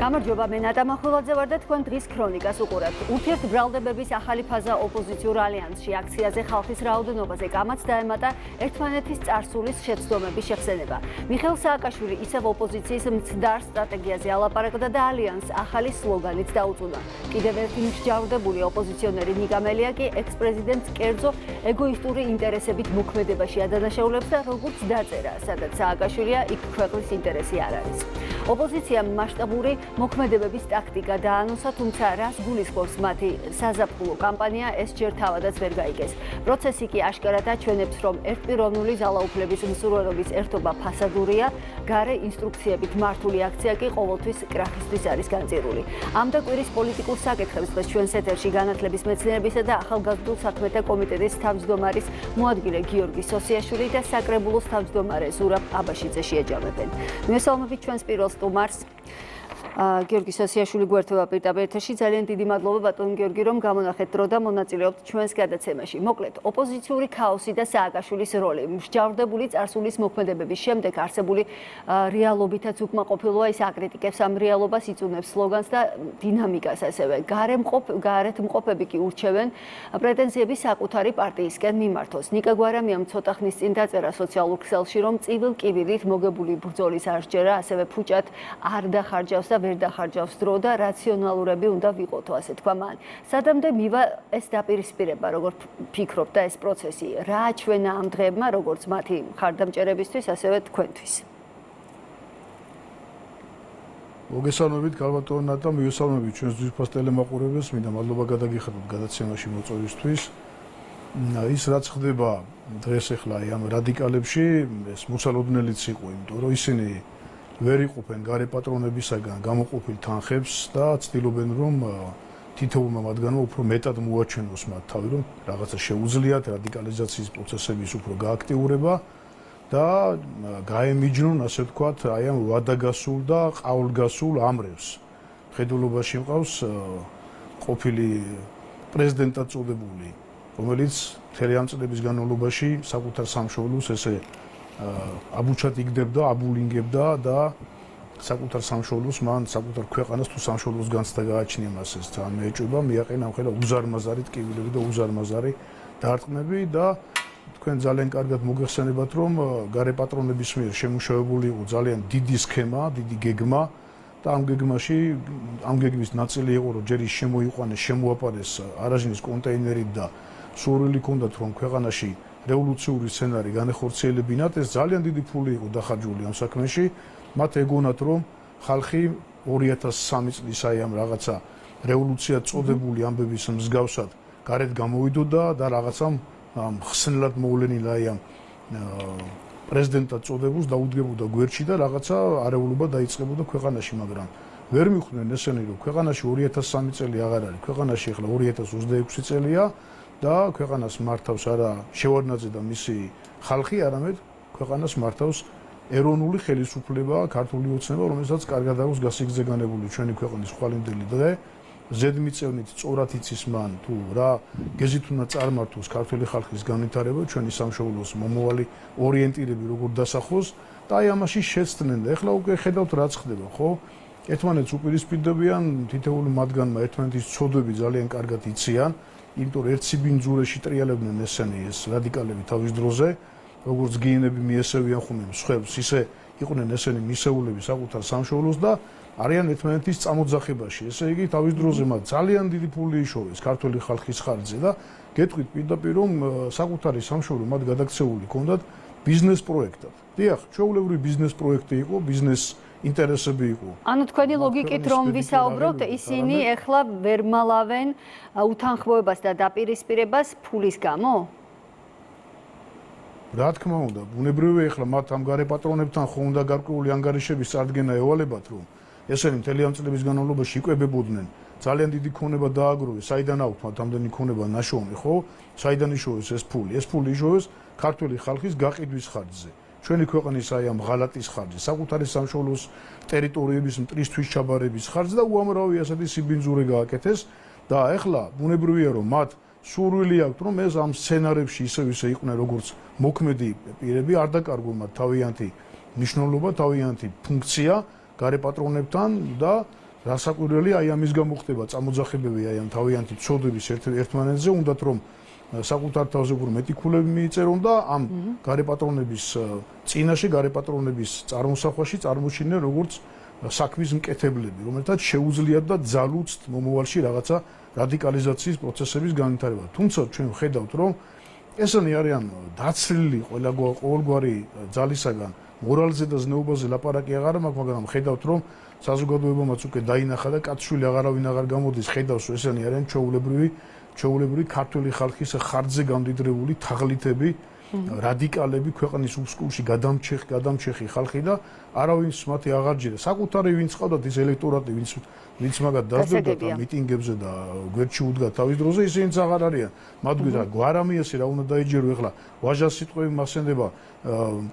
გამარჯობა, მე ნატა მახვილაძე ვარ და თქვენ დღის ქრონიკას უყურებთ. ურთიერთბრალდებების ახალი ფაზა ოპოზიციურ ალიანსში აქციაზე ხალხის რაოდენობაზე კამაც დაემატა ერთმანეთის წარსულის შეცდომების შეხსენება. მიხეილ სააკაშვილი ისევ ოპოზიციის მცდარ სტრატეგიაზე ალაპარაკდა და ალიანსს ახალი სლოგანით დაუწუნა. კიდევ ერთი მსჯავრდებული ოპოზიციონერი ნიკა მელია კი ექს-პრეზიდენტს კერძო ეგოისტური ინტერესებით მოქმედებაში ადანაშაულებს და როგორც დაწერა, სადაც სააკაშვილია, იქ ქვეყნის ინტერესი არ არის. ოპოზიციამ მასშტაბური მოქმედებების ტაქტიკა დაანონსა, თუმცა რას გულისხმობს მათი საზაფხულო კამპანია, ეს ჯერ თავადაც ვერ გაიგეს. პროცესი კი აშკარად აჩვენებს, რომ ერთპიროვნული ძალაუფლების მსურველობის ერთობა ფასადურია, გარე ინსტრუქციებით მართული აქცია კი ყოველთვის კრახისთვის არის განწირული. ამ და კვირის პოლიტიკურ საკითხებს დღეს ჩვენს ეთერში განათლების მეცნიერებისა და ახალგაზრდულ საქმეთა კომიტეტის თავმჯდომარის მოადგილე გიორგი სოსიაშვილი და საკრებულოს თავმჯდომარე ზურაბ აბაშიძე შეაჯამებენ. მივესალმებით ჩვენს პირველ სტუმარს. გიორგი სოსიაშვილი გვერდება პირდაპირ ეთერში. ძალიან დიდი მადლობა ბატონ გიორგი, რომ გამონახეთ დრო და მონაწილეობთ ჩვენს გადაცემაში. მოკლედ, ოპოზიციური ქაოსი და სააკაშვილის როლი. მსჯავრდებული წარსულის მოქმედებების შემდეგ არსებული რეალობითაც უკმაყოფილოა, ის აკრიტიკებს ამ რეალობას, იწუნებს სლოგანს და დინამიკას ასევე. გარეთ მყოფები კი ურჩევენ პრეტენზიების საკუთარი პარტიისკენ მიმართოს. ნიკა გვარამიამ ცოტა ხნის წინ დაწერა სოციალურ ქსელში, რომ წივილ-კივილით მოგებული ბრძოლის არ სჯერა, ასევე ფუჭად არ დახარჯავს და ვერ დახარჯავს დრო და რაციონალურები უნდა ვიყოთო, ასე თქვა მან. სადამდე მივა ეს დაპირისპირება, როგორ ფიქრობ და ეს პროცესი რა აჩვენა ამ დღეებმა, როგორც მათი მხარდამჭერებისთვის, ასევე თქვენთვის. მოგესალმებით, გალბატონო და მივესალმებით ჩვენს ძვირფას ტელემაყურებელს, მინდა მადლობა გადაგიხადოთ გადაცემაში მოწვევისთვის. ის რაც ხდება დღეს ახლა ამ რადიკალებში, ეს მოცალოდნელიც იყო, იმიტომ რომ ისინი ვერ იყოფენ გარე პატრონებისაგან გამოყოფილ თანხებს და ცდილობენ რომ თითოეულმა მათგანმა უფრო მეტად მოაჩვენოს მათ თავი, რომ რაღაცა შეუძლიათ რადიკალიზაციის პროცესების უფრო გააქტიურება და გაემიჯნონ, ასე ვთქვათ, აი ამ ვადაგასულ და ყაოლგასულ ამრევს. ხედულობაში მყავს ყოფილი პრეზიდენტად წოდებული, რომელიც მთელი ამ წლების განმავლობაში საკუთარ სამშობლოს ესე აბუჩად იგდებდა, აბულინგებდა და საკუთარ სამშობლოს, მან საკუთარ ქვეყანას თუ სამშობლოს განცდა გააჩნია მას ეს ძალიან მეეჭვება, მიაყენა ამხელა უზარმაზარი ტკივილები და უზარმაზარი დარტყმები და თქვენ ძალიან კარგად მოგეხსენებათ, რომ გარე პატრონების მიერ შემუშავებული იყო ძალიან დიდი სქემა, დიდი გეგმა და ამ გეგმის ნაწილი იყო, რომ ჯერ ის შემოიყვანეს, შემოაპარეს არაჟნის კონტეინერით და სურვილი ჰქონდათ, რომ ქვეყანაში რევოლუციური სცენარი განეხორციელებინათ, ეს ძალიან დიდი ფული იყო დახარჯული ამ საქმეში. მათ ეგონათ, რომ ხალხი 2003 წლის აი ამ რაღაცა რევოლუცია წოდებული ამბების მსგავსად გარეთ გამოვიდოდა და რაღაცა ხსნელად მოვლენილი აი ამ პრეზიდენტად წოდებულს დაუდგებოდა გვერდში და რაღაცა არეულობა დაიწყებოდა ქვეყანაში, მაგრამ ვერ მიხვდნენ ესენი, რომ ქვეყანაში 2003 წელი აღარ არის, ქვეყანაში ახლა 2026 წელია და ქვეყანას მართავს არა შევარდნაძე და მისი ხალხი, არამედ ქვეყანას მართავს ეროვნული ხელისუფლება, ქართული ოცნება, რომელსაც კარგად აქვს გასიგზეგანებული ჩვენი ქვეყნის ხვალინდელი დღე. ზედმიწევნით სწორად იცის მან თუ რა გეზით უნდა წარმართოს ქართული ხალხის განვითარება, ჩვენი სამშობლოს მომავალი ორიენტირები როგორ დასახოს და აი ამაში შეცდნენ და ეხლა უკვე ხედავთ რაც ხდება, ხო? ერთმანეთს უპირისპირდებიან, თითოეული მათგანმა ერთმანეთის ცოდვები ძალიან კარგად იციან. იმიტომ რომ ერთ სიბინძურეში ტრიალებდნენ ესენი ეს რადიკალები თავის დროზე, როგორც გიენები მიესევიან ხუმი მსხვერპლს, ისე იყვნენ ესენი მისეულები საკუთარ სამშობლოს და არიან ერთმანეთის წამოძახებაში. ესე იგი, თავის დროზე მათ ძალიან დიდი ფული იშოვეს ქართული ხალხის ხარჯზე და გეტყვით პირდაპირ რომ საკუთარი სამშობლო მათ გადაქცეული ჰქონდათ ბიზნეს პროექტად. დიახ, ჩვეულებრივი ბიზნეს პროექტი იყო, ბიზნეს ინტერესები იყო. ანუ თქვენი ლოგიკით რომ ვისაუბროთ, ისინი ეხლა ვერ მალავენ უთანხმოებას და დაპირისპირებას ფულის გამო? რა თქმა უნდა, ბუნებრივია ეხლა მათ ამ გარე პატრონებთან ხო უნდა გარკვეული ანგარიშების წარდგენა ევალებათ, რომ ესენი მთელი ამ წლების განმავლობაში იკვებებოდნენ. ძალიან დიდი ქონება დააგროვეს, საიდან აქვთ მათ ამდენი ქონება ნაშოვნი, ხო? საიდან იშოვეს ეს ფული? ეს ფული იშოვეს ქართული ხალხის გაყიდვის ხარჯზე. ჩვენი ქვეყნის აი ამ ღალატის ხარჯზე, საკუთარი სამშობლოს ტერიტორიების მტრისთვის ჩაბარების ხარჯზე და უამრავი ასეთი სიბინძურე გააკეთეს და ეხლა ბუნებრივია რომ მათ სურვილი აქვთ რომ ეს ამ სცენარებში ისე იყვნენ როგორც მოქმედი პირები, არ დაკარგონ მათ თავიანთი მნიშვნელობა, თავიანთი ფუნქცია გარე პატრონებთან და რასაკვირველია, აი ამის გამო ხდება წამოძახებები აი ამ თავიანთი ცოდვების ერთმანეთზე, უნდათ რომ საკუთარ თავზე უფრო მეტი ქულები მიიწერონ და ამ გარეპატრონების წინაშე გარეპატრონების წარმოსახვაში წარმოჩინენ როგორც საქმის მკეთებლები, რომელთაც შეუძლიათ და ძალუძთ მომავალში რაღაცა რადიკალიზაციის პროცესების განვითარება. თუმცა ჩვენ ვხედავთ, რომ ესენი არიან დაცლილი ყოველგვარი ძალისაგან, მორალზე და ზნეობაზე ლაპარაკი აღარ მაქვს, მაგრამ ხედავთ, რომ საზოგადოებამაც უკვე დაინახა და კაცშვილი აღარავინ აღარ გამოდის, ხედავს, რომ ესენი არიან ჩვეულებრივი ქართული ხალხის ხარჯზე გამდიდრებული თაღლითები, რადიკალები, ქვეყნის უსკულში გადამჩეხი ხალხი და არავინს მათი აღარ ჯერა. საკუთარი ვინც ყავდათ ის ელექტორატი, ვინც მაგათ დაძებდათ ამ მიტინგებზე და გვერდში უდგათ თავის დროზე, ისინიც აღარ არიან. მათ გვირა გვარამიასი რა უნდა დაიჯერო ეხლა. ვაჟას სიტყვები მასენდება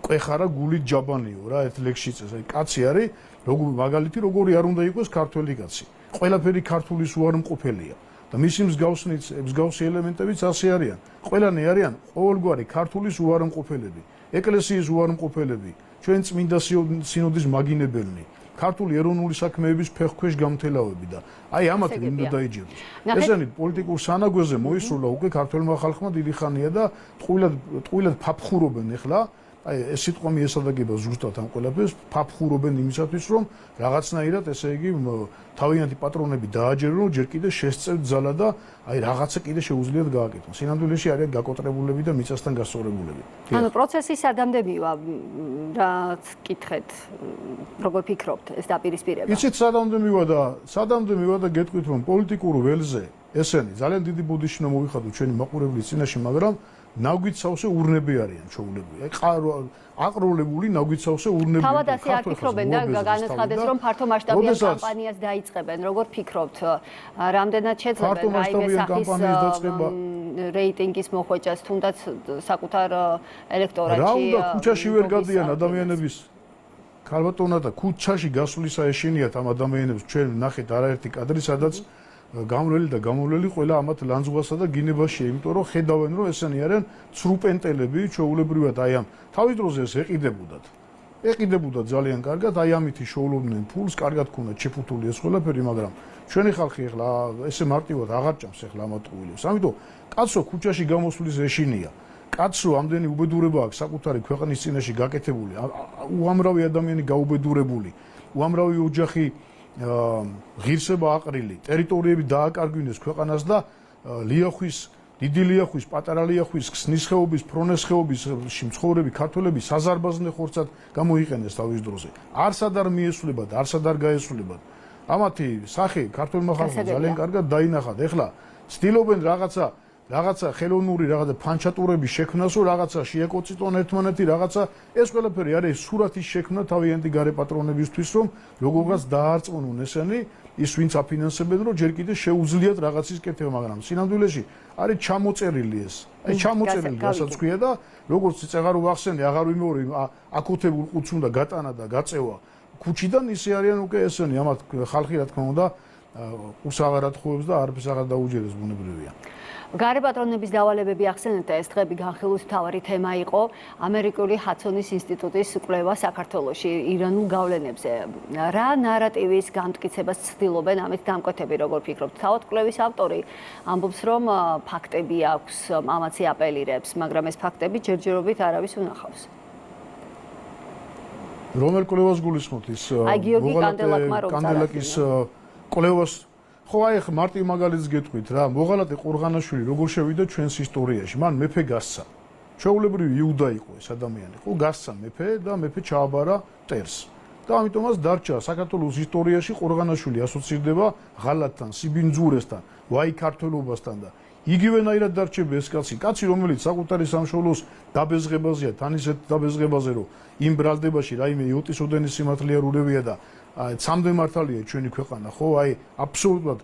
კვეხარა გულით ჯაბანიო რა ერთ ლექსში წეს. აი კაცი არის, მაგალითი როგორი არ უნდა იყოს ქართველი კაცი. ყველაფერი ქართულის უარმყოფელია. და მისი მსგავსი ელემენტებიც ასე არიან. ყველანი არიან ყოველგვარი ქართულის უარმყოფელები, ეკლესიის უარმყოფელები, ჩვენ წმინდა სინოდის მაგინებელნი, ქართული ეროვნული საქმეების ფეხქვეშ გამთელავები და აი ამათ უნდა დაიჯეროს. ესენი პოლიტიკურ სანაგვეზე მოისრულა უკვე ქართველმა ხალხმა დიდი ხანია და ტყუილად ფაფხურობენ ეხლა. აი ეს სიტყვა მიესადაგება ზუსტად ამ ყველაფერს, ფაფხურობენ იმისათვის, რომ რაღაცნაირად ესე იგი თავიანთი პატრონები დააჯერონ, ჯერ კიდე შესწევთ ძალა და აი რაღაცა კიდე შეუძლიათ გააკეთონ. სინამდვილეში არიან გაკოტრებულები და მიწასთან გასწორებულები. ანუ პროცესი სადამდე მივა, რაც კითხეთ, როგორ ფიქრობთ ეს დაპირისპირება? იცით სადამდე მივა და გეტყვით, რომ პოლიტიკურ ველზე ესენი ძალიან დიდი ბუდიშნო მოიხადო ჩვენი მაყურებლის წინაშე, მაგრამ ნაგვით სავსე ურნები არიან ჩაულებული. აი აყროლებული ნაგვით სავსე ურნები. თავად ასე არ ფიქრობენ და განაცხადეს, რომ ფართო მასშტაბიან კამპანიას დაიწყებენ. როგორ ფიქრობთ, რამდენად შეძლებენ აი ეს სახის რეიტინგის მოხვეჭას, თუნდაც საკუთარ ელექტორატში? რა უნდა ქუჩაში ვერ გადიან ადამიანების ქალბატონა და ქუჩაში გასვლისა ეშინიათ ამ ადამიანებს. ჩვენ ნახეთ არაერთი კადრი, სადაც გამრელი და გამოვლელი ყველა ამათ ლანძღვასა და გინებაშია, იმიტომ რომ ხედავენ, რომ ესენი არიან ცრუპენტელები, ჩვეულებრივად აი ამ თავის დროზე ეს ეყიდებოდათ ძალიან კარგად, აი ამითი შოულობდნენ ფულს, კარგად ქონდათ შეფუთული ეს ყველაფერი, მაგრამ ჩვენი ხალხი ეხლა ესე მარტივად აღარ ჭამს ეხლა ამ ტყუილებს. ამიტომ კაცო ქუჩაში გამოსვლის ეშინია. კაცო ამდენი უბედურება აქვს საკუთარი ქვეყნის წინაშე გაკეთებული, უამრავი ადამიანი გაუბედურებული, უამრავი ოჯახი ღირსება აყრილი, ტერიტორიები დააკარგვინეს ქვეყანას და დიდი ლიახვის, პატარა ლიახვის, ქსნის ხეობის, ფრონეს ხეობის მცხოვრები ქართველები საზარბაზნე ხორცად გამოიყენეს თავის დროზე. არსად არ მიესულებათ, არსად არ გაესულებათ. ამათი სახე ქართველმა ხალხმა ძალიან კარგად დაინახათ. ეხლა ცდილობენ რაღაცა ხელოვნური რაღაცა ფანჩატურების შექმნას, რაღაცა შეეკოწიტონ ერთმანეთი, რაღაცა ეს ყველაფერი არის სურათის შექმნა თავიანთი გარეპატრონებისთვის, რომ როგორღაც დაარწმუნონ ესენი ის ვინც აფინანსებენ, რომ ჯერ კიდე შეუძლიათ რაღაცის კეთება, მაგრამ სინამდვილეში არის ჩამოწერილი ეს. აი ჩამოწერილი, რასაც ქვია და როგორც წეღარო ვახსენე, აღარ ვიმეორე, აკუთებულ ყუთს უნდა გატანა და გაწევა ქუჩიდან, ისე არიან უკვე ესენი, ამათ ხალხი რა თქმა უნდა ყურს აღარ ათხოვებს და არაფერს აღარ დაუჯერებს, ბუნებრივია. გარეპატრონების დავალებები ახსენეთ და ეს დღები განხილვის მთავარი თემა იყო ამერიკული ჰადსონის ინსტიტუტის კვლევა საქართველოში ირანულ გავლენებზე. რა ნარატივის გამტკიცებას ცდილობენ ამით დამკვეთები, როგორ ფიქრობთ? თავად კვლევის ავტორი ამბობს, რომ ფაქტები აქვს, ამაცი აპელირებს, მაგრამ ეს ფაქტები ჯერჯერობით არავის უნახავს. რომელ კვლევას გულისხმობთ? ის კანდელაკის კვლევას ხო აი ხ მარტივ მაგალითს გეტყვით რა, მოღალატე ყორღანაშვილი როგორ შევიდა ჩვენს ისტორიაში. მან მეფე გასცა. ჩვეულებრივი იუდა იყო ეს ადამიანი. ხო გასცა მეფე და მეფე ჩააბარა მტერს. და ამიტომაც დარჩა საქართველოს ისტორიაში ყორღანაშვილი ასოცირდება ღალატთან, სიბინძურესთან, ვაი ქართველობასთან და იგივენაირად დარჩება ეს კაცი, რომელიც საკუთარი სამშობლოს დაბეზღებაზეა, თან ისეთ დაბეზღებაზე, რომ იმ ბრალდებაში რაიმე იოტის ოდენის სიმართლე არ ურევია და ცამდე მართალია ჩვენი ქვეყანა, ხო? აი აბსოლუტურად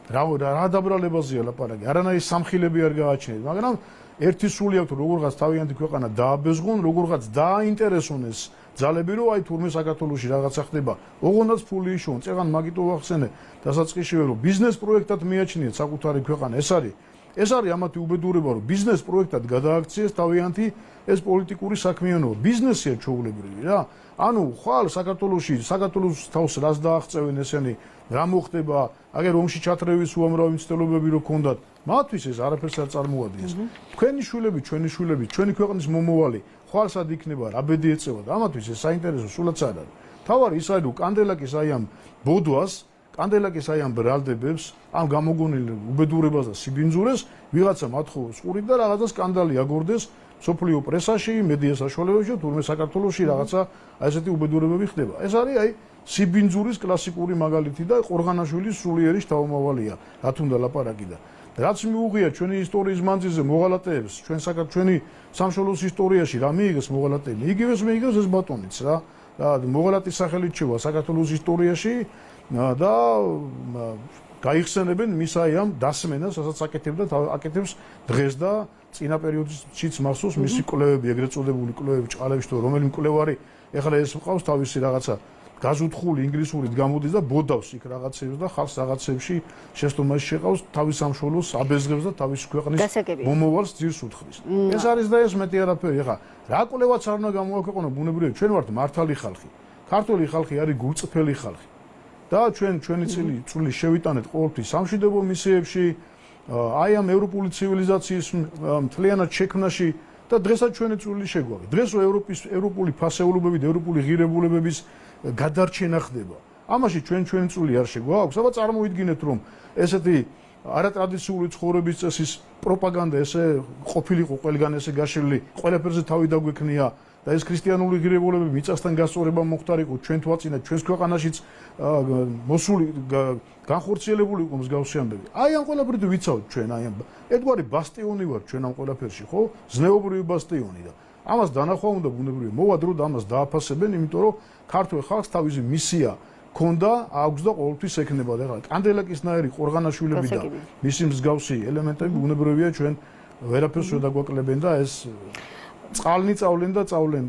რა დაბრალებაზეა ლაპარაკი. არანაირი სამხილები არ გააჩნიათ, მაგრამ ერთი სული აქვს, როგორღაც თავიანთი ქვეყანა დააბეზღონ, როგორღაც დააინტერესონ ეს ძალები, რომ აი თურმე საქართველოში რაღაცა ხდება, ოღონდაც ფული იშოვონ. წეგან მაგიტო ვახსენე დასაწყისშივე, რომ ბიზნეს პროექტად მიაჩნიათ საკუთარი ქვეყანა. ეს არის ეს არის ამათი უბედურება, რომ ბიზნეს პროექტად გადააქციეს თავიანთი ეს პოლიტიკური საქმიანობა. ბიზნესია ჩვეულებრივი რა. ანუ ხვალ საქართველოს თავს რას დააღწევენ ესენი, რა მოხდება, აგერ ომში ჩათრევის უამრავი მცდელობები რო ქონდათ, მათთვის ეს არაფერს არ წარმოადგენს. თქვენი შვილები, ჩვენი ქვეყნის მომავალი ხვალ სად იქნება, რა ბედი ეწევა და ამათთვის ეს საინტერესო სულაც არ არის. თავარი ის არის, რომ კანდელაკის აი ამ ბოდვას კანდელაკის აი ამ ბრალდებებს, ამ გამოგონილ უბედურებას და სიბინძურეს ვიღაცა მათხოვს ყურით და რაღაცა სკანდალი აგორდეს სოფლიო პრესაში, მედია საშუალებებში, თურმე საქართველოში რაღაცა აი ესეთი უბედურებები ხდება. ეს არის აი სიბინძურის კლასიკური მაგალითი და ყორღანაშვილის სულიერი შთამომავალია, რა თუნდა ლაპარაკი და რაც მიუღია ჩვენი ისტორიის მანძილზე მოღალატეებს, ჩვენი სამშობლოს ისტორიაში რა მიიღეს მოღალატეები, იგივეს მიიღეს ეს ბატონიც რა. მოღალატის სახელით შევა საქართველოს ისტორიაში და გაიხსენებენ მის აი ამ დასმენას, რასაც აკეთებს დღეს და წინა პერიოდშიც მახსოვს მისი კვლევები, ეგრეთ წოდებული კვლევები ჭყალებში, თუ რომელი მკვლევარი ეხლა ეს მყავს თავისი რაღაცა გაზუთხული ინგლისურით გამოდის და ბოდავს იქ რაღაცებს და ხალხს რაღაცებში შეცდომაში შეყავს თავის სამშობლოს აბეზღებს და თავის ქვეყნის მომავალს ძირს უთხრის. ეს არის და ეს მეტი არაფერი. ეხლა რა კვლევაც არ უნდა გამოაქვეყნო ბუნებრივია, ჩვენ ვართ მართალი ხალხი. ქართული ხალხი არის გულწრფელი ხალხი. და ჩვენი წვლილი შევიტანეთ ყოველთვის სამშვიდობო მისიებში, აი ამ ევროპული ცივილიზაციის მთლიანად შექმნაში და დღესაც ჩვენი წვლილი შეგვაქვს. დღეს ევროპული ფასეულობები და ევროპული ღირებულებების გადარჩენა ხდება. ამაში ჩვენი წვლილი არ შეგვაქვს. აბა წარმოიდგინეთ, რომ ესეთი არატრადიციული ცხოვრების წესის პროპაგანდა ესე ყოფილიყო ყველგან ესე გაშლილი, ყველაფერზე თავი დაგვექნია და ეს ქრისტიანული ღირებულებები მიწასთან გასწორება მოხდარიყო ჩვენ თვალწინად, ჩვენს ქვეყანაშიც მოსული განხორციელებული იყო მსგავსი ამბები. აი ამ ყველაფრით ვიცავთ ჩვენ, აი ამ ერთგვარი ბასტიონი ვარ ჩვენ ამ ყველაფერში, ხო? ზნეობრივი ბასტიონი და ამას დანახვა უნდა ბუნებრივია. მოვა დრო და ამას დააფასებენ, იმიტომ რომ ქართულ ხალხს თავისი მისია ქონდა, აქვს და ყოველთვის ექნება და ახლა კანდელაკისნაირი ყორღანაშვილები და მისი მსგავსი ელემენტები ბუნებრივია ჩვენ ვერაფერს ვერ დაგვაკლებენ და ეს წყალნი წავლენ და წამოვლენ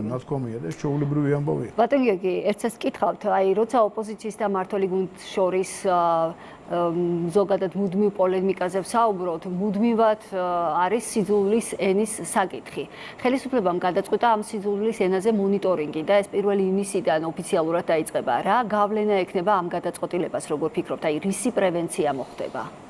ნათქვამია და ეს ჩვეულებრივი ამბავია. ბატონ გიორგი, ერთსაც კითხავთ, აი როცა ოპოზიციის და მმართველი გუნდს შორის ზოგადად მუდმივ პოლემიკაზე ვსაუბრობთ, მუდმივად არის სიძულვილის ენის საკითხი. ხელისუფლებამ გადაწყვიტა ამ სიძულვილის ენაზე მონიტორინგი და ეს 1 ივნისიდან ოფიციალურად დაიწყება. რა გავლენა ექნება ამ გადაწყვეტილებას, როგორ ფიქრობთ, აი რისი პრევენცია მოხდება?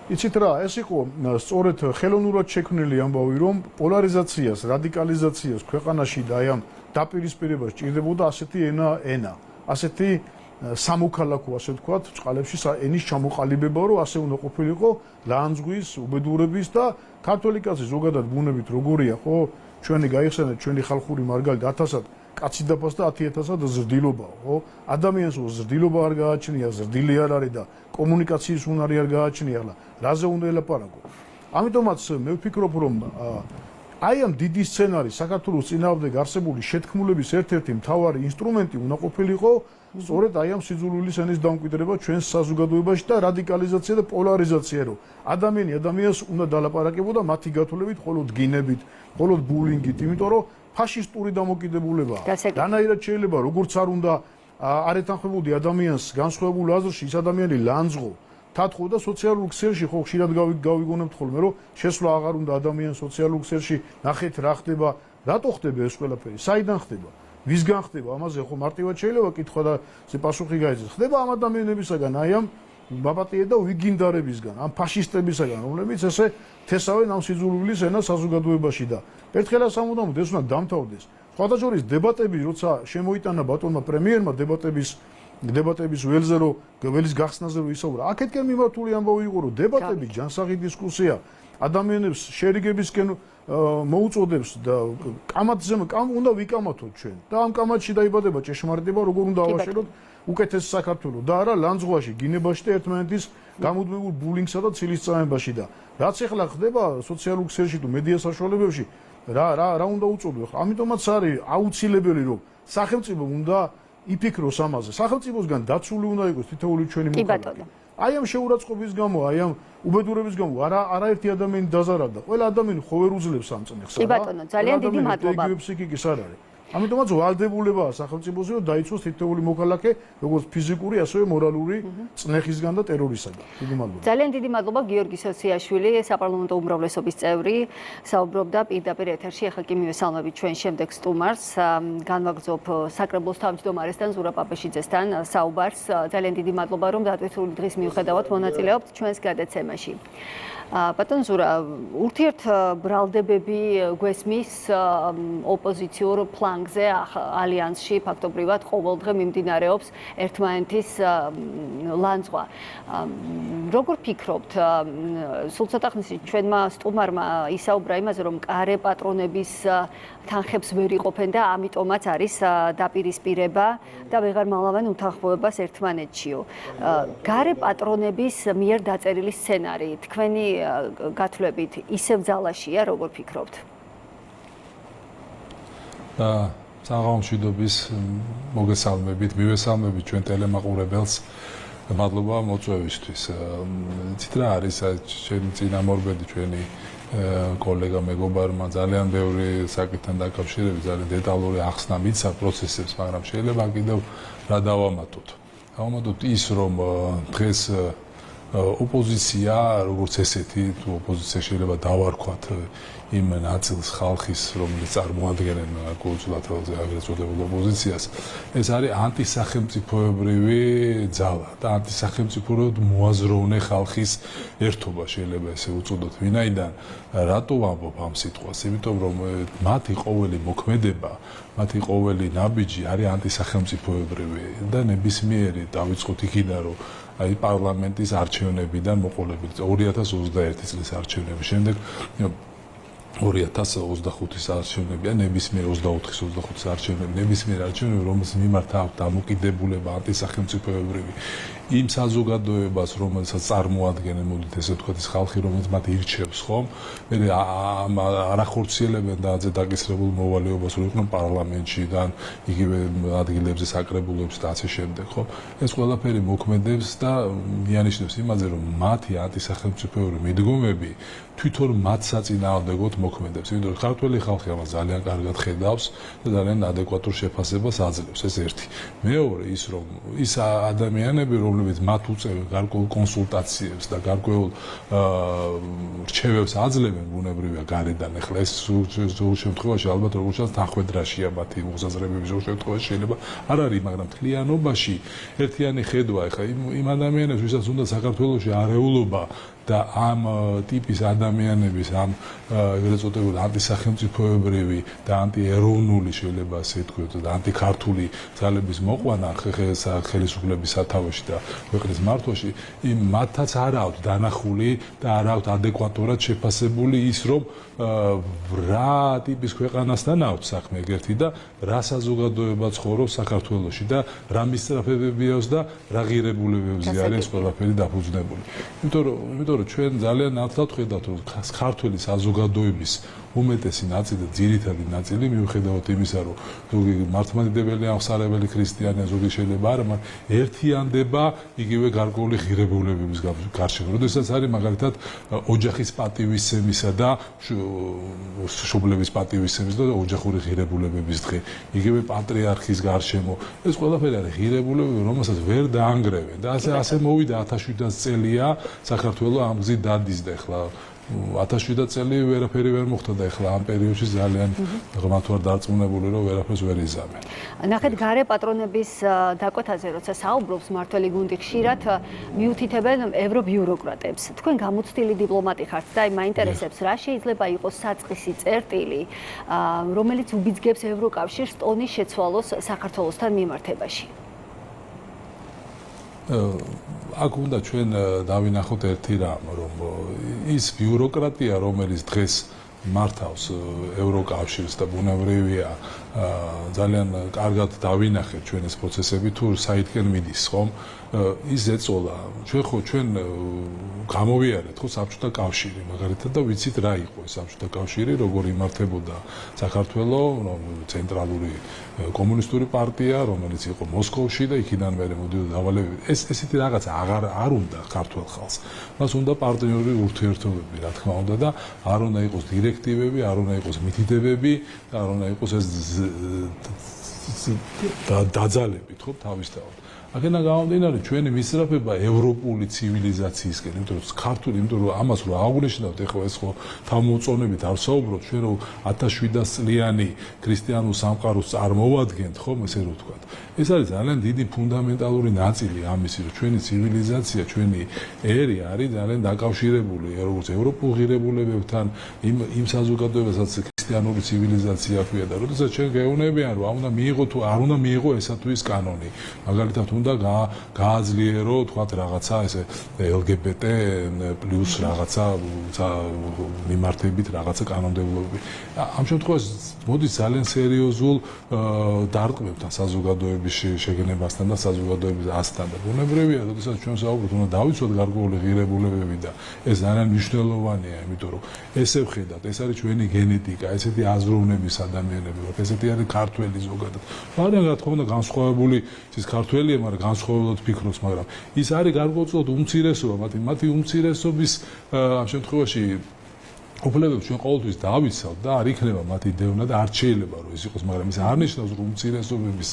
იცით რა, ეს იყო სწორედ ხელოვნურად შექმნილი ამბავი, რომ პოლარიზაციას, რადიკალიზაციას ქვეყანაში და აი ამ დაპირისპირებას ჭირდებოდა ასეთი ენა, ასეთი სამოქალაქო, ასე ვთქვათ, ჭყალებში ენის ჩამოყალიბება, რომ ასე უნდა ყოფილიყო ლანძღვის, უბედურების და ქართველი კაცი ზოგადად ბუნებით როგორია, ხო? ჩვენი გაიხსენეთ, ჩვენი ხალხური მარგალით 1000-ად კაცი დაფას და 10000-ად ზრდილობაა, ხო? ადამიანს ზრდილობა არ გააჩნია, ზრდილი არ არის და კომუნიკაციის უნარი არ გააჩნია, ახლა რაზე უნდა ელაპარაკო? ამიტომაც მე ვფიქრობ, რომ აი ამ დიდი სცენარის საქართველოს წინააღმდეგ არსებული შეთქმულების ერთ-ერთი მთავარი ინსტრუმენტი უნდა ყოფილიყო სწორედ აი ამ სიძულვილის ენის დამკვიდრება ჩვენს საზოგადოებაში და რადიკალიზაცია და პოლარიზაცია, რომ ადამიანს უნდა დალაპარაკებოდა მათი გათვლებით, მხოლოდ გინებით, მხოლოდ ბულინგით, იმიტომ რომ ფაშისტური დამოკიდებულებაა. რანაირად შეიძლება როგორც არ უნდა არ ეთანხმებოდი ადამიანს განსხვავებულ აზრში, ის ადამიანი ლანძღო, თათხო და სოციალურ ქსელში ხო ხშირად გავიგონებთ ხოლმე, რომ შესვლა აღარ უნდა ადამიანს სოციალურ ქსელში, ნახეთ რა ხდება, რატო ხდება ეს ყველაფერი, საიდან ხდება, ვისგან ხდება, ამაზე ხო მარტივად შეიძლება კითხვა და პასუხი გაეცეს. ხდება ამ ადამიანებისაგან, აი ამ ბაბატიე და ვიგინდარებისგან, ამ ფაშისტებისაგან, რომლებიც ესე თესავენ ამ სიძულვილის ენას საზოგადოებაში და ერთხელაც სამუდამოდ ეს უნდა დამთავრდეს. სხვადასხვა დებატები, როცა შემოიტანა ბატონმა პრემიერმა დებატების ველზე, რომ ველის გახსნაზე რომ ისაუბრა, აქეთკენ მიმართული ამბავი იყო, რომ დებატები, ჯანსაღი დისკუსია ადამიანებს შერიგებისკენ მოუწოდებს და კამათზე უნდა ვიკამათოთ ჩვენ და ამ კამათში დაიბადება ჭეშმარიტება, როგორ უნდა ავაშენოთ უკეთეს საქართველოს და არა ლანძღვაში, გინებაში და ერთმანეთის გამუდმებულ ბულინგსა და ცილისწამებაში და რაც ახლა ხდება სოციალურ ქსელში თუ მედია საშუალებებში, რა უნდა უწოდო? ამიტომაც არის აუცილებელი, რომ სახელმწიფო უნდა იფიქროს ამაზე. სახელმწიფოსგან დაცული უნდა იყოს თითოეული ჩვენი მოქალაქე. აი ამ შეურაცხყოფის გამო, აი ამ უბედურების გამო არაერთი ადამიანი დაზარალდა. ყველა ადამიანი ხო ვერ უძლებს ამ წნეხს. კი ბატონო, ძალიან დიდი მადლობა. ეგრე ფსიქიკის არ არის. ამიტომაც ვალდებულებაა სახელმწიფოზე, რომ დაიცვას თითოეული მოქალაქე, როგორც ფიზიკური, ასევე მორალური წნეხისგან და ტერორისგან. დიდი მადლობა. ძალიან დიდი მადლობა გიორგი სოციაშვილი, საპარლამენტო უმრავლესობის წევრი, საუბრობდა პირდაპირ ეთერში. ახლა კი მივესალმებით ჩვენ შემდეგ სტუმარს, განვაგრძობ საკრებულოს თავმჯდომარესთან ზურაბ პაპეშიძესთან საუბარს. ძალიან დიდი მადლობა, რომ დატვირთული დღის მიუხედავად მონაწილეობთ ჩვენს გადაცემაში. ბატონ ზურა, ურთიერთბრალდებები გვესმის ოპოზიციურ ფლანგზე ალიანსში ფაქტობრივად ყოველდღე მიმდინარეობს ერთმანეთის ლანძღვა. როგორ ფიქრობთ, სულ ცოტა ხნის ჩვენმა სტუმარმა ისაუბრა იმაზე, რომ კარე პატრონების თანხებს ვერ იყოფენ და ამიტომაც არის დაპირისპირება და ვეღარ მალავენ უთანხმოებას ერთმანეთშიო. გარე პატრონების მიერ დაწერილი სცენარი თქვენი გათვლებით ისევ ძალაშია, როგორ ფიქრობთ? საღამომშვიდობის მოგესალმებით, მივესალმებით ჩვენ ტელემაყურებელს. მადლობა მოწვევისთვის. იცით რა არის ჩვენი წინამორბედი, ჩვენი კოლეგა მეგობარმა ძალიან ბევრი საკითხთან დაკავშირებით ძალიან დეტალური ახსნა მიცა პროცესებს, მაგრამ შეიძლება კიდევ რა დავამატოთ. დავამატოთ ის, რომ დღეს ოპოზიცია, როგორც ესეთი, თუ ოპოზიცია შეიძლება დავარქვათ იმ ნაწილს ხალხის, რომელიც წარმოადგენენ კულტურალურ აგრეთ წოდებულ ოპოზიციას, ეს არის ანტისახელმწიფოებრივი ძალა და ანტისახელმწიფოებრივ მოაზროვნე ხალხის ერთობა შეიძლება ესე უწოდოთ. ვინაიდან რატო ვამბობ ამ სიტყვას? იმიტომ რომ მათი ყოველი მოქმედება, მათი ყოველი ნაბიჯი არის ანტისახელმწიფოებრივი და ნებისმიერი დავიწყოთ იქიდან, რომ აი პარლამენტის არჩევნებიდან მოყოლებით 2021 წლის არჩევნების შემდეგ 2025 წლის არჩევნები, ნებისმიერ 24-25 არჩევნები, ნებისმიერ არჩევნები, რომელს მიმართ აქვს დამოკიდებულება ანტისახელმწიფოებრივი იმ საზოგადოებას, რომელსაც წარმოადგენენ, მოდით ესე ვთქვათ, ის ხალხი, რომელიც მათ ირჩევს, ხომ? მე არახორციელებენ და აზე დაკისრებულ მოვალეობას, რომ იყვნენ პარლამენტშიდან, იგივე ადგილებზე, საკრებულოებში და ასე შემდეგ, ხო? ეს ყველაფერი მოქმედებს და მიანიშნებს იმაზე, რომ მათი ანტისახელმწიფოებრივი მიდგომები თვითონ მათ საწინააღმდეგოდ მოქმედებს. იმიტომ რომ ქართველი ხალხი ამას ძალიან კარგად ხედავს და ძალიან ადეკვატურ შეფასებას აძლევს. ეს ერთი. მეორე ის, რომ ის ადამიანები, რომლებიც მათ უწევენ გარკვეულ კონსულტაციებს და გარკვეულ რჩევებს აძლევენ, ბუნებრივია გარედან. ახლა ეს ზოგ შემთხვევაში ალბათ როგორც ჩანს თანხმედრაშია მათი მოსაზრებები ზოგ შემთხვევაში შეიძლება არ არის, მაგრამ თლიანობაში ერთიანი ხედვა ახლა იმ ადამიანებს, ვისაც უნდა საქართველოში არეულობა და ამ ტიპის ადამიანების ამ ეგრეთ წოდებული ანტისახელმწიფოებრივი და ანტიეროვნული შეიძლება ასე ვთქვათ და ანტიქართული ძალების მოყვანა ხელისუფლების სათავეში და ქვეყნის მართვაში იმ მათაც არ აქვს დანახული და არ აქვს ადეკვატურად შეფასებული ის რომ რა ტიპის ქვეყანასთან აქვს საქმე ეგერთი და რა საზოგადოება ცხოვრობს საქართველოში და რა მისწრაფებები აქვს და რა ღირებულებებზე არის ყველაფერი დაფუძნებული. იმიტომ რომ ჩვენ ძალიან ნათლად ხედავთ რომ ქართული საზოგადოების უმეტესი ნაწილი და ძირითადი ნაწილი მიუხედავად იმისა რომ ზოგი მართლმადიდებელი აღმსარებელი ქრისტიანია ზოგი შეიძლება არა მაგრამ ერთიანდება იგივე გარკვეული ღირებულებების გარშემო. როდესაც არის მაგალითად ოჯახის პატივისცემისა და შობლების პატივისცემის და ოჯახური ღირებულებების დღე იგივე პატრიარქის გარშემო ეს ყველაფერი არის ღირებულებები რომელსაც ვერ დაანგრევენ და ასე მოვიდა 1700 წელია საქართველოს ამ გზით დადიზდა ახლა 1700 წელი ვერაფერი ვერ მოხდა და ახლა ამ პერიოდში ძალიან ღმათ ვარ დარწმუნებული რომ ვერაფერს ვერ იზამენ. ნახეთ გარე პატრონების დაკვეთაზე როცა საუბრობს მართველი გუნდი ხშირად მიუთითებენ ევრობიუროკრატებს. თქვენ გამოცდილი დიპლომატი ხართ და მაინტერესებს რა შეიძლება იყოს საწყისი წერტილი რომელიც უბიძგებს ევროკავშირს ტონის შეცვალოს საქართველოსთან მიმართებაში. აქ უნდა ჩვენ დავინახოთ ერთი რამ, რომ ის ბიუროკრატია, რომელიც დღეს მართავს ევროკავშირს და ბუნებრივია ძალიან კარგად დავინახეთ ჩვენ ეს პროცესები თუ საითკენ მიდის, ხომ? ის ეწოლა ჩვენ გამოვიარეთ ხო საბჭოთა კავშირი მაგალითად და ვიცით რა იყო ეს საბჭოთა კავშირი როგორ იმართებოდა საქართველოს ცენტრალური კომუნისტური პარტია რომელიც იყო მოსკოვში და იქიდან მერე მოდიოდა დავალებები ესეთი რაღაცა არ უნდა ქართულ ხალხს მას უნდა პარტნიორული ურთიერთობები რა თქმა უნდა და არ უნდა იყოს დირექტივები არ უნდა იყოს მითითებები და არ უნდა იყოს ეს დაძალებით ხო თავისთავად აქედან გამომდინარე ჩვენი მისწრაფება ევროპული ცივილიზაციისკენ, იმიტომ რომ ქართული, იმიტომ რომ ამას რო აღგვნიშნავთ, ეხლა ეს ხო თავმოწონებით არ საუბრობთ, ჩვენ რო 1700 წლიანი ქრისტიანულ სამყაროს წარმოვადგენთ, ხომ ესე რო ვთქვათ. ეს არის ძალიან დიდი ფუნდამენტალური ნაწილი ამისი, რომ ჩვენი ცივილიზაცია, ჩვენი ერი არის ძალიან დაკავშირებული როგორც ევროპულ ღირებულებებთან, იმ საზოგადოებასაც ქრისტიანული ცივილიზაცია ქვია და როდესაც ჩვენ გეუბნებიან რომ უნდა მიიღო თუ არ უნდა მიიღო ესა თუ ის კანონი მაგალითად უნდა გააძლიერო თქვათ რაღაცა ესე LGBT პლუს რაღაცა მიმართებით რაღაცა კანონმდებლობები ამ შემთხვევაში მოდის ძალიან სერიოზულ დარტყმებთან საზოგადოების შეგნებასთან და საზოგადოების ასთან და ბუნებრივია როდესაც ჩვენ საუბრობთ უნდა დავიცვათ გარკვეული ღირებულებები და ეს ძალიან მნიშვნელოვანია იმიტომ რომ ესე ვხედავთ ეს არის ჩვენი გენეტიკა ესეთი აზროვნების ადამიანები ვართ ესეთი არის ქართველი ზოგადად მაგრამ რა თქმა უნდა განსხვავებული ის ქართველია მაგრამ განსხვავებულად ფიქრობს მაგრამ ის არის გარკვეულწილად უმცირესობა მათი უმცირესობის ამ შემთხვევაში უფლებებს ჩვენ ყოველთვის დავიცავთ და არ იქნება მათი დევნა და არ შეიძლება რომ ის იყოს მაგრამ ის არ ნიშნავს რომ უმცირესობების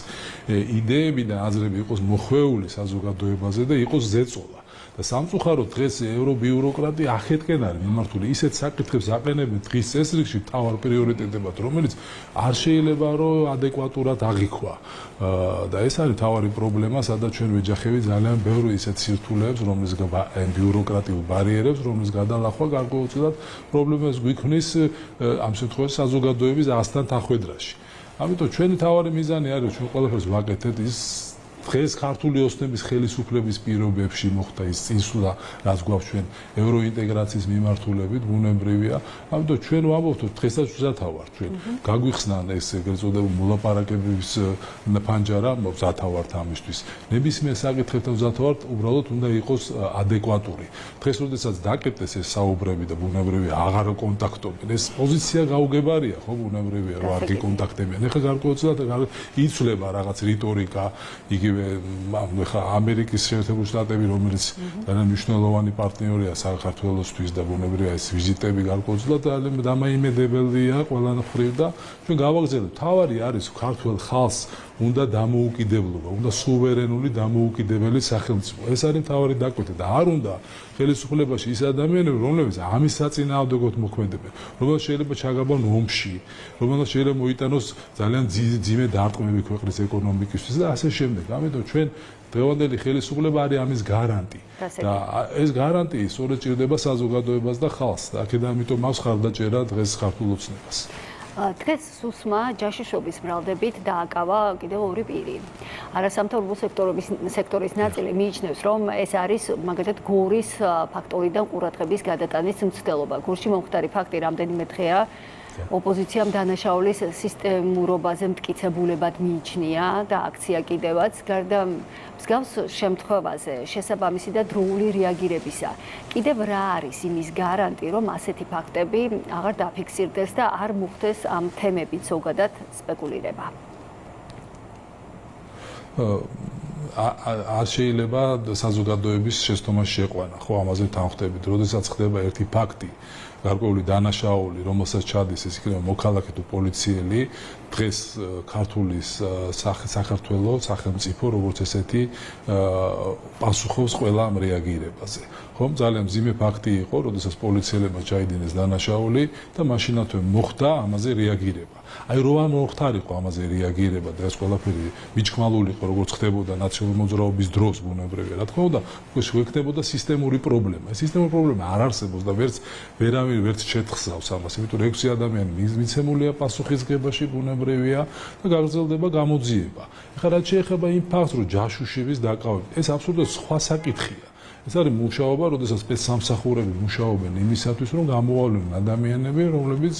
იდეები და აზრები იყოს მოხვეული საზოგადოებაზე და იყოს ზეწოლა და სამწუხაროდ დღეს ევრობიუროკრატია ახეთკენ არის მიმართული ისეთ საკითხებს აყენებენ დღის წესრიგში თავარ პრიორიტეტებად რომელიც არ შეიძლება რომ ადეკვატურად აღიქვა და ეს არის თავარი პრობლემა სადაც ჩვენ ვეჯახები ძალიან ბევრი ისეთ სირთულეებს რომლის ბიუროკრატიულ ბარიერებს რომლის გადალახვა გარკვეულწილად პრობლემას გვიქმნის ამ შემთხვევაში საზოგადოების ასთან თანხვედრაში ამიტომ ჩვენი თავარი მიზანი არის რომ ჩვენ ყველაფერს ვაკეთეთ ის დღეს ქართული ოსნების ხელისუფლების პირობებში მოხდა ის წინსვლა რაც გვაქვს ჩვენ ევროინტეგრაციის მიმართულებით ბუნებრივია ამიტომ ჩვენ ვამბობთ რომ დღესაც მზათა ვართ ჩვენ გაგვიხსნან ეს ეგრეთ წოდებული მოლაპარაკებების ფანჯარა მზათა ვართ ამისთვის ნებისმიერ საკითხებთან მზათა ვართ უბრალოდ უნდა იყოს ადეკვატური დღეს როდესაც დაკეტეს ეს საუბრები და ბუნებრივია აღარ კონტაქტობენ ეს პოზიცია გაუგებარია ხო ბუნებრივია რომ არ გიკონტაქტებიან ეხლა გარკვეულწილად იცვლება რაღაც რიტორიკა იგი ხა ამერიკის შეერთებული შტატები რომელიც ძალიან მნიშვნელოვანი პარტნიორია საქართველოსთვის და ბუნებრივია ეს ვიზიტები გარკვეულწილად დამაიმედებელია ყველან მხრივ და ჩვენ გავაგზავნებთ თავარი არის ქართულ ხალხს უნდა დამოუკიდებლობა უნდა სუვერენული დამოუკიდებელი სახელმწიფო ეს არის თავარი დაკვეთა და არ უნდა ხელისუფლებაში ის ადამიანები რომლებიც ამის საწინააღმდეგოდ მოქმედებენ რომელსაც შეიძლება ჩაგაბონ ომში რომელსაც შეიძლება მოიტანოს ძალიან ძიმე დარტყმები ქვეყნის ეკონომიკისთვის და ასე შემდეგ ამიტომ ჩვენ დღევანდელი ხელისუფლება არის ამის გარანტი და ეს გარანტი სწორედ ჭირდება საზოგადოებას და ხალხს და აქედან ამიტომ მას ხარდაჭერა დღეს ქართულ ოცნებას დღეს სუსმა ჯაშუშობის ბრალდებით დააკავა კიდევ ორი პირი. არასამთავრობო სექტორის ნაწილი მიიჩნევს, რომ ეს არის მაგალითად გორის ფაქტორიდან ყურადღების გადატანის მცდელობა. გურში მომხდარი ფაქტი რამდენიმე დღეა ოპოზიციამ დანაშაულის სისტემურობაზე მტკიცებულებად მიიჩნია და აქცია კიდევაც გარდა მსგავს შემთხვევაზე შესაბამისი და დროული რეაგირებისა. კიდევ რა არის იმის გარანტი, რომ ასეთი ფაქტები აღარ დაფიქსირდეს და არ მოხდეს ამ თემებით ზოგადად სპეკულირება? არ შეიძლება საზოგადოების შეცდომაში შეყვანა, ხო, ამაზე თანხმდებით, როდესაც ხდება ერთი ფაქტი გარკვეული დანაშაული, რომელსაც ჩადის ეს იქნება მოქალაქე თუ პოლიციელი, დღეს ქართულის საქართველოს სახელმწიფო როგორც ესეთი პასუხობს ყველა ამ რეაგირებაზე. ხომ ძალიან მძიმე ფაქტი იყო, როდესაც პოლიციელებმა ჩაიდინეს დანაშაული და მაშინათვე მოხდა ამაზე რეაგირება. აი რო არ მოხდარიყო ამაზე რეაგირება და ეს ყველაფერი მიჩქმალული იყო როგორც ხდებოდა ნაციონალური მოძრაობის დროს ბუნებრივია, რა თქმა უნდა, შეექნებოდა სისტემური პრობლემა. ეს სისტემური პრობლემა არ არსებობს და ვერავინ ვერც შეთხსავს ამას, იმიტომ რომ 6 ადამიანი მიცემულია პასუხისგებაში ბუნებრივია და გაგრძელდება გამოძიება. ეხლა რაც შეეხება იმ ფაქტს, რომ ჯაშუშების დაკავებით, ეს აბსოლუტურად სხვა საკითხია. ეს არის მუშაობა, როდესაც სპეცსამსახურები მუშაობენ იმისათვის, რომ გამოავლინონ ადამიანები, რომლებიც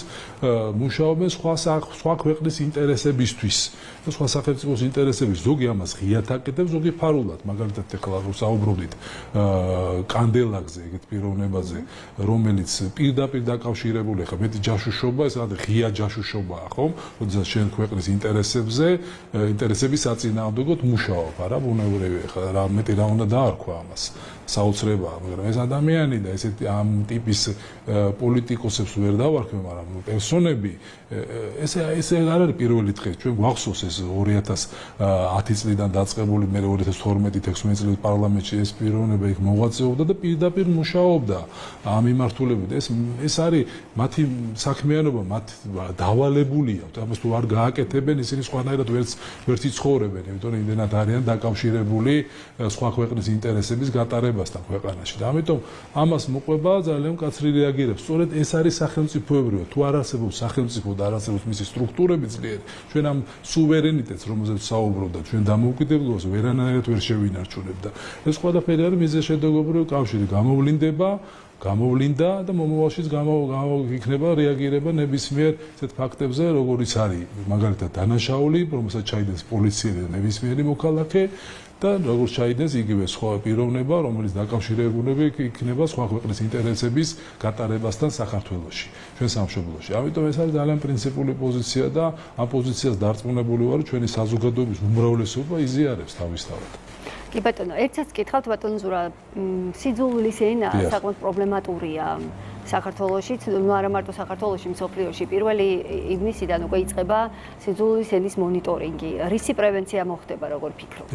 მუშაობენ სხვა ქვეყნის ინტერესებისთვის. და სხვა სახელმწიფოს ინტერესების ზოგი ამას ღიად აკეთებს, ზოგი ფარულად. მაგალითად, ეხლა საუბრობდით კანდელაკზე, ეგეთ პიროვნებაზე, რომელიც პირდაპირ დაკავშირებული, ხა მეტი ჯაშუშობა, ეს არის ღია ჯაშუშობაა, ხო? როდესაც შენ ქვეყნის ინტერესების საწინააღმდეგოდ მუშაობ, არა, ბუნებრივია, ხა რა მეტი რა უნდა დაარქვა ამას. საოცრებაა, მაგრამ ეს ადამიანი და ესეთი ამ ტიპის პოლიტიკოსებს ვერ დავარქვი, მაგრამ პერსონები ესე არ არის პირველი დღე, ჩვენ გვახსოვს ეს 2010 წლიდან დაწყებული, მე 2012-16 წლის პარლამენტში ეს პიროვნება იქ მოღვაწეობდა და პირდაპირ მუშაობდა ამ მიმართულებით. ეს არის მათი საქმიანობა, მათ დავალებული აქვს. ამას თუ არ გააკეთებენ, ისინი სხვანაირად ვერც იცხოვრებენ, იმიტომ რომ იმდენად არიან დაკავშირებული სხვა ქვეყნის ინტერესების გატარებასთან ქვეყანაში. და ამიტომ ამას მოყვება ძალიან მკაცრი რეაგირებს. სწორედ ეს არის სახელმწიფოებრივი. თუ არ არსებობს სახელმწიფო და არ არსებობს მისი სტრუქტურები ძლიერი, ჩვენ ამ სუვერენიტეტს, რომელზეც საუბრობდა, ჩვენ დამოუკიდებლობას ვერანაირად ვერ შევინარჩუნებ და ეს ყველაფერი არის მიზეშედეგობრივი კავშირი. გამოვლინდა და მომავალშიც იქნება რეაგირება ნებისმიერ ესეთ ფაქტებზე, როგორიც არის მაგალითად დანაშაული, რომელსაც ჩაიდენს პოლიციელი და ნებისმიერი მოქალაქე და როგორც ჩაიდენს იგივე სხვა პიროვნება, რომელიც დაკავშირებული იქნება სხვა ქვეყნის ინტერესების გატარებასთან საქართველოში, ჩვენ სამშობლოში. ამიტომ ეს არის ძალიან პრინციპული პოზიცია და ამ პოზიციას დარწმუნებული ვარ, ჩვენი საზოგადოების უმრავლესობა იზიარებს თავისთავად. კი ბატონო, ერთსაც გითხავთ ბატონო ზურა, სიძულვილის ენა საკმაოდ პრობლემატურია საქართველოში, ну არა მარტო საქართველოში, მსოფლიოში. 1 ივნისიდან უკვე იწყება სიძულვილის ენის მონიტორინგი. რისი პრევენცია მოხდება, როგორ ფიქრობთ?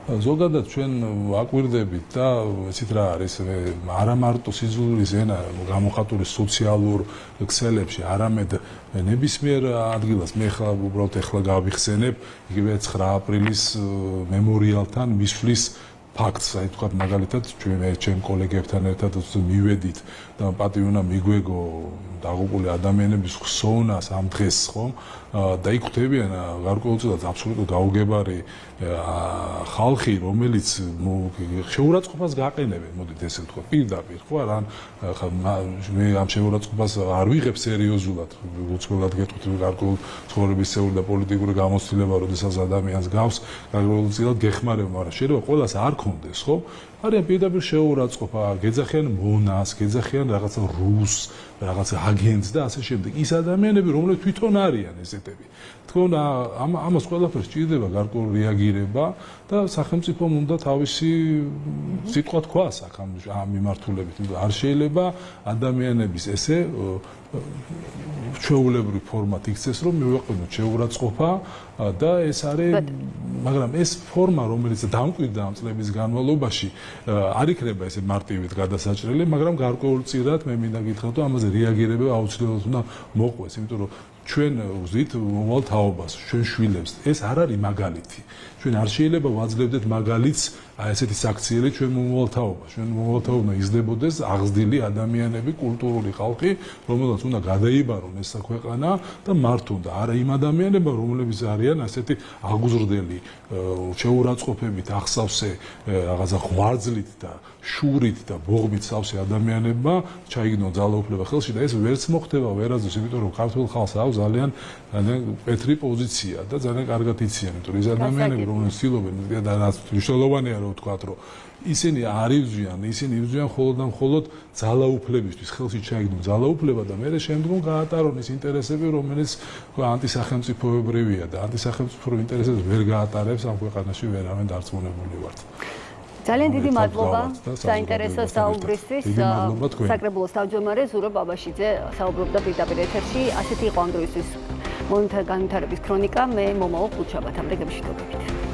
ზოგადად ჩვენ აკვირდებით და ისეთ რა არის, არა მარტო სიძულვილის ენა გამოხატული სოციალურ ქსელებში, არამედ ნებისმიერ ადგილას მე ხა უბრალოდ ეხლა გავიხსენებ იგივე 9 აპრილის მემორიალთან მისვლის ფაქტს, აი თქვა მაგალითად ჩვენ კოლეგებთან ერთად მივედით და პატივი უნდა მიგვეგო დაღუპული ადამიანების ხსოვნას ამ დღეს, ხომ? და იქ ხვდებიან გარკვეულწილად აბსოლუტურად გაუგებარი ხალხი, რომელიც შეურაცხყოფას გაყენებენ, მოდით ესე ვთქვა, პირდაპირ, ხო არა? მე ამ შეურაცხყოფას არ ვიღებ სერიოზულად, უცხოელად გეტყვით, გარკვეულ ცხოვრებისეული და პოლიტიკური გამოცდილება, როდესაც ადამიანს გავს, გარკვეულწილად გეხმარება, მაგრამ შეიძლება ყველას არ ქონდეს, ხო? არიან პირდაპირ შეურაცხყოფა, გეძახიან მონას, გეძახიან რაღაცა რუსს, რაღაც აგენტს და ასე შემდეგ. ის ადამიანები, რომლებიც თვითონ არიან ესეთები. თქონ ამას ყველაფერს სჭირდება გარკვეული რეაგირება და სახელმწიფომ უნდა თავისი სიტყვა თქვას ამ მიმართულებით. არ შეიძლება ადამიანების ესე ჩვეულებრივი ფორმატ იქცეს, რომ მივაყენოთ შეურაცხყოფა და ეს არის, მაგრამ ეს ფორმა, რომელიც დამკვიდრდა ამ წლების განმავლობაში, არ იქნება ესე მარტივით გადასაჭრელი, მაგრამ გარკვეულწილად მე მინდა გითხრათ, რომ ამაზე რეაგირება აუცილებლად უნდა მოყვეს, იმიტომ რომ ჩვენ ვზით მომავალ თაობას, ჩვენ შვილებს. ეს არ არის მაგალითი. ჩვენ არ შეიძლება ვაძლევდეთ მაგალითს აი ესეთი საქციელი ჩვენ მომავალ თაობას. ჩვენ მომავალ თაობა იზრდებოდეს აღზრდილი ადამიანები, კულტურული ხალხი, რომელსაც უნდა გადაიბარონ ეს ქვეყანა და მართონ და არა იმ ადამიანებმა, რომლებიც არიან ასეთი აღუზრდელი, შეურაცხყოფებით, ახსავსე, რაღაცა ღვაწლით და შურით და ბოღმით სავსე ადამიანებმა ჩაიგდონ ძალაუფლება ხელში და ეს ვერც მოხდება ვერასდროს, იმიტომ რომ ქართულ ხალხს აქვს ძალიან პეთრი პოზიცია და ძალიან კარგად იციან, იმიტომ რომ ეს ადამიანები, რომლებიც ცდილობენ და რაც მნიშვნელოვანია რომ ვთქვათ, რომ ისინი არ იბრძვიან, ისინი იბრძვიან მხოლოდ და მხოლოდ ძალაუფლებისთვის, ხელში ჩაიგდონ ძალაუფლება და მერე შემდგომ გაატარონ ის ინტერესები, რომელიც ანტისახელმწიფოებრივია და ანტისახელმწიფო ინტერესებს ვერ გაატარებს ამ ქვეყანაში ვერავინ დარწმუნებული ვართ. ძალიან დიდი მადლობა საინტერესო საუბრისთვის. საკრებულოს თავმჯდომარე ზურაბ აბაშიძე საუბრობდა პირდაპირ ეთერში. ასეთი იყო ამ დროისთვის მონიტორინგის ქრონიკა. მე მომავალ ხუთშაბათამდე გემშვიდობებით.